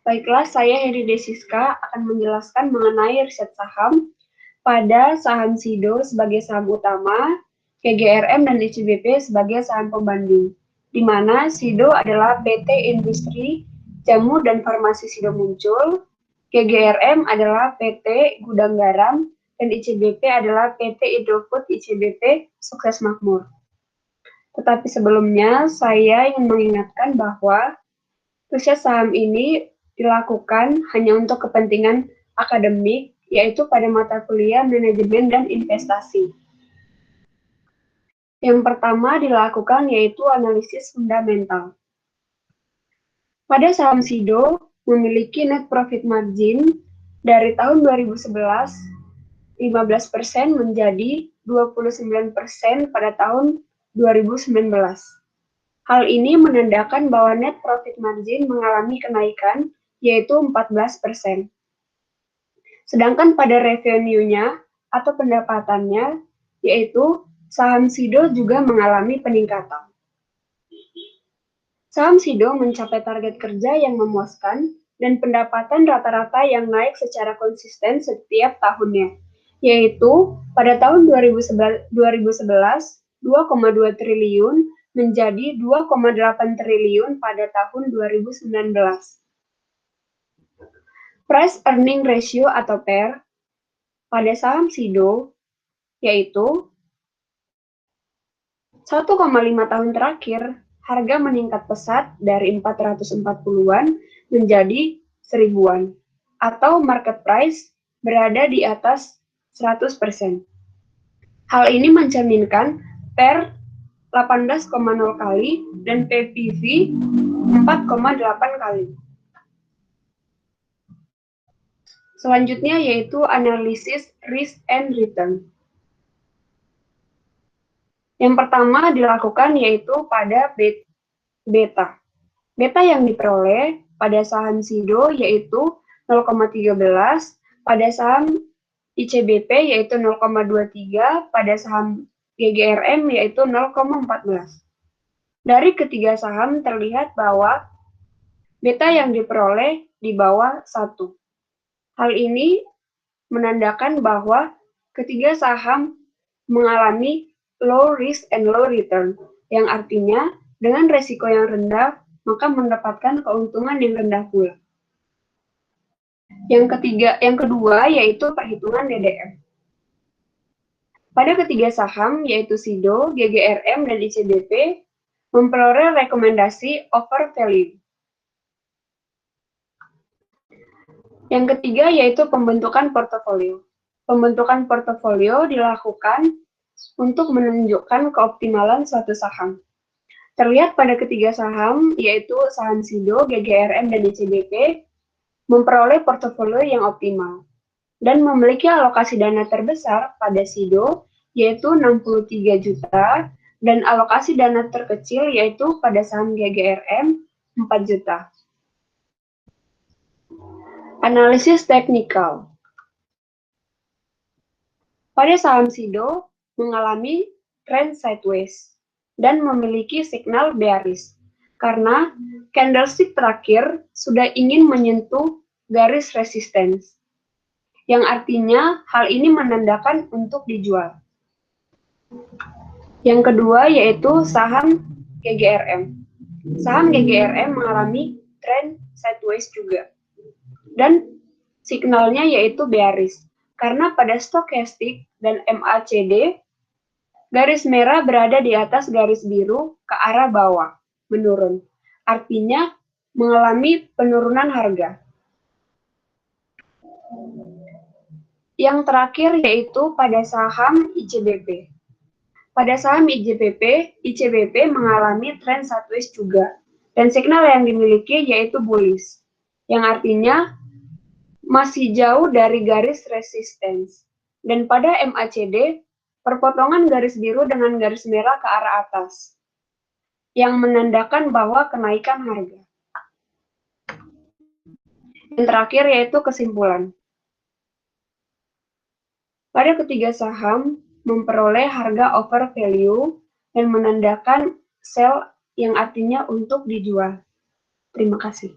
Baiklah, saya Heri Desiska akan menjelaskan mengenai riset saham pada saham SIDO sebagai saham utama, KGRM dan ICBP sebagai saham pembanding, di mana SIDO adalah PT Industri Jamu dan Farmasi SIDO muncul, KGRM adalah PT Gudang Garam, dan ICBP adalah PT Indofood ICBP Sukses Makmur. Tetapi sebelumnya, saya ingin mengingatkan bahwa riset saham ini dilakukan hanya untuk kepentingan akademik, yaitu pada mata kuliah manajemen dan investasi. Yang pertama dilakukan yaitu analisis fundamental. Pada saham SIDO memiliki net profit margin dari tahun 2011 15% menjadi 29% pada tahun 2019. Hal ini menandakan bahwa net profit margin mengalami kenaikan, yaitu 14%. Sedangkan pada revenue-nya atau pendapatannya, yaitu saham SIDO juga mengalami peningkatan. Saham SIDO mencapai target kerja yang memuaskan dan pendapatan rata-rata yang naik secara konsisten setiap tahunnya, yaitu pada tahun 2011 2,2 triliun menjadi 2,8 triliun pada tahun 2019. Price Earning Ratio atau PER pada saham SIDO yaitu 1,5 tahun terakhir, harga meningkat pesat dari 440-an menjadi 1000-an, atau market price berada di atas 100%. Hal ini mencerminkan PER 18,0 kali dan PPV 4,8 kali. Selanjutnya yaitu analisis risk and return. Yang pertama dilakukan yaitu pada beta. Beta yang diperoleh pada saham SIDO yaitu 0,13, pada saham ICBP yaitu 0,23, pada saham GGRM yaitu 0,14. Dari ketiga saham terlihat bahwa beta yang diperoleh di bawah 1. Hal ini menandakan bahwa ketiga saham mengalami low risk and low return, yang artinya dengan resiko yang rendah, maka mendapatkan keuntungan yang rendah pula. Yang kedua yaitu perhitungan DDM. Pada ketiga saham yaitu SIDO, GGRM, dan ICBP memperoleh rekomendasi over value. Yang ketiga yaitu pembentukan portofolio. Pembentukan portofolio dilakukan untuk menunjukkan keoptimalan suatu saham. Terlihat pada ketiga saham, yaitu saham SIDO, GGRM, dan ICBP, memperoleh portofolio yang optimal, dan memiliki alokasi dana terbesar pada SIDO, yaitu 63 juta, dan alokasi dana terkecil yaitu pada saham GGRM 4 juta. Analisis teknikal. Pada saham SIDO mengalami trend sideways dan memiliki signal bearish karena candlestick terakhir sudah ingin menyentuh garis resistance, yang artinya hal ini menandakan untuk dijual. Yang kedua yaitu saham GGRM. Saham GGRM mengalami trend sideways juga, dan signalnya yaitu bearish, karena pada stokastik dan MACD, garis merah berada di atas garis biru ke arah bawah, menurun. Artinya mengalami penurunan harga. Yang terakhir yaitu pada saham ICBP. Pada saham ICBP mengalami trend sideways juga, dan signal yang dimiliki yaitu bullish, yang artinya masih jauh dari garis resistance. Dan pada MACD, perpotongan garis biru dengan garis merah ke arah atas, yang menandakan bahwa kenaikan harga. Yang terakhir yaitu kesimpulan. Pada ketiga saham memperoleh harga over value dan menandakan sell, yang artinya untuk dijual. Terima kasih.